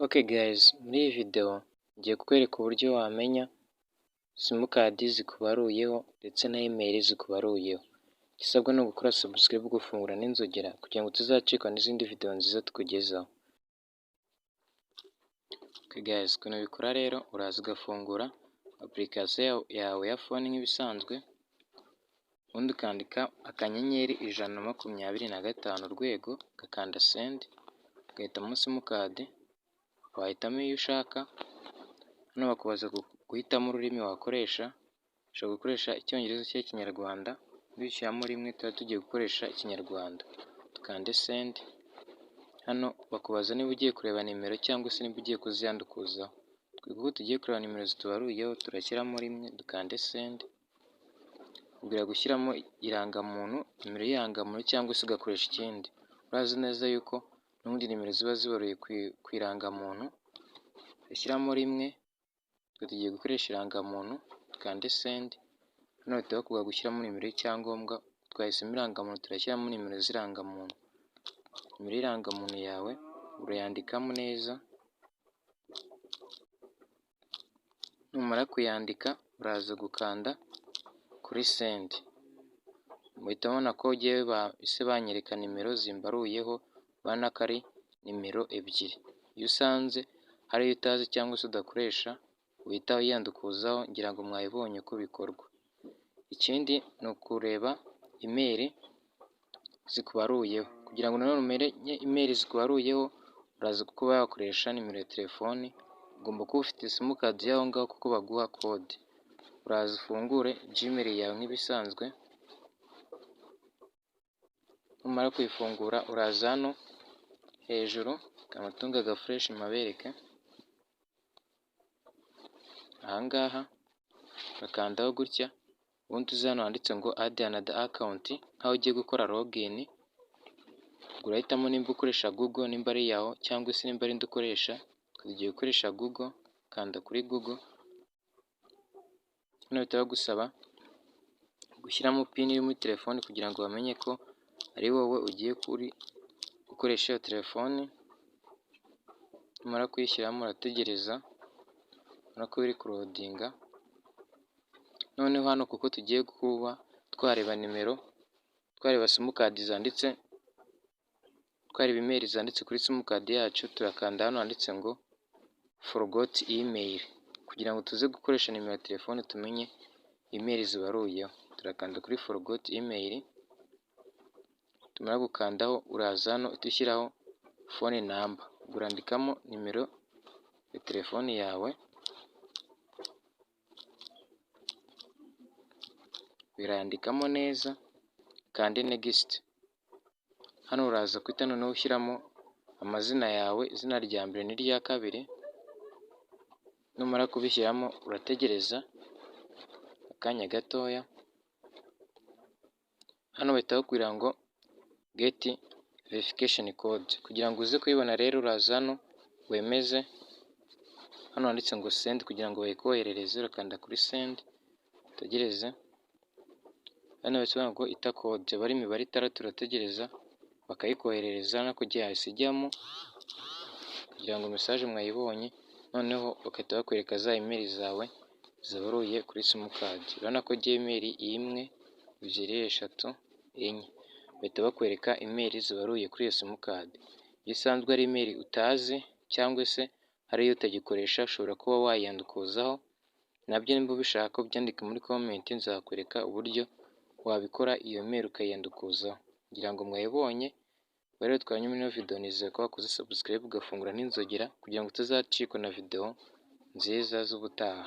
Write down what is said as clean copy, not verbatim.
Okay guys, muri iyi video ngiye kukwereka uburyo wamenya simukadi zikubaruyeho ndetse na email zikubaruyeho. Igisabwa ni ugukora subscribe, gufungura n'inzogera kugira ngo tuzacikwa n'izindi video nziza tukugezaho. Okay guys, ukuntu bikora rero, uraza ugafungura application yawe ya phone nk'ibisanzwe, ubundi ukandika akanyenyeri 125 urwego, ugakanda send, ugahitamo simukadi, wahitamo iyo ushaka. Hano bakubaza guhitamo ururimi wakoresha, ushobora gukoresha icyongereza cyangwa ikinyarwanda. Wishyiramo rimwe, tuba tugiye gukoresha ikinyarwanda, dukande send. Hano bakubaza niba ugiye kureba nimero cyangwa se niba ugiye kuziyandikuzaho. Twebwe tugiye kureba nimero zitubaruyeho, turashyiramo rimwe, dukande send. Ubwira gushyiramo irangamuntu, nimero y'irangamuntu cyangwa se ugakoresha ikindi. Urazi neza yuko n'ubundi nimero ziba zibaruye ku irangamuntu. Ushyiramo rimwe, twe tugiye gukoresha irangamuntu, dukande send. Hano bahita bakubwira gushyiramo nimero y'icyangombwa, twahisemo irangamuntu, turashyiramo nimero z'irangamuntu. Nimero y'irangamuntu yawe urayandikamo neza, numara kuyandika uraza gukanda kuri send. Muhita mubona ko ugiye bahise banyereka nimero zimbaruyeho, ubona ko ari nimero ebyiri. Iyo usanze hari iyo utazi cyangwa se udakoresha, uhita wiyandikuzaho, ngira ngo mwayibonye uko bikorwa. Ikindi ni ukureba email zikubaruyeho. Kugira ngo nanone umenye email zikubaruyeho, uraza kuba wakoresha nimero ya telefoni. Ugomba kuba ufite simukadi y'aho ngaho kuko baguha kode. Uraza ufungure Gmail yawe nk'ibisanzwe. Numara kuyifungura, uraza hano hejuru kamatunga gafresh mabereke. Ahangaha bakandaho gutya, ubundi uza hano handitse ngo add another account, nkaho ugiye gukora login. Urahitamo nimba ukoresha Google, nimba ari yaho cyangwa se nimba ari indi ukoresha. Tugiye gukoresha Google, kanda kuri Google. Hano bahita bagusaba gushyiramo pin iri muri telefoni kugira ngo bamenye ko ari wowe ugiye gukoresha iyo telefoni. Numara kuyishyiramo urategereza, urabona ko biri kurodinga. Noneho hano kuko tugiye kuba twareba nimero, twareba simukadi zanditse, twareba email zanditse kuri simukadi yacu, turakanda hano handitse ngo forgot email kugira ngo tuze gukoresha nimero ya telefone tumenye email zibaruyeho. Turakanda kuri forgot email. Tumara gukandaho, uraza hano ushyiraho phone number, urandikamo nimero ya telefoni yawe, birandikamo neza, kandi next. Hano uraza kwita noneho ushyiramo amazina yawe, izina rya mbere n'irya kabiri. Numara kubishyiramo urategereza akanya gatoya. Hano bahita bakubwira ngo get verification code. Kugira ngo uze kuyibona rero, uraza hano wemeze, hano handitse ngo send kugira ngo bayikoherereze, urakanda kuri send, utegereze. Hano bisobanura ngo ita code, bari imibare 6, urategereza bakayikoherereza. No kugira hasi ijyamo kugira ngo message mwayibonye, noneho bagahita bakwereka za email zawe zabaruye kuri simukadi. Urabona ko Gmail 1, 2, 3, 4, bahita bakwereka email zibaruye kuri iyo simukadi. Iyo usanzwe ari email utazi cyangwa se hari iyo utagikoresha, ushobora kuba wayandikuzaho. Nabyo nimba ubishaka ubyandike muri comment, nzakwereka uburyo wabikora iyo email ukayandikuzaho. Ngira ngo mwayibonye. Rero twanyuma muri ino video, nizeye ko wakoze subscribe, ugafungura n'inzogera kugira ngo utazacikwa na video nziza z'ubutaha.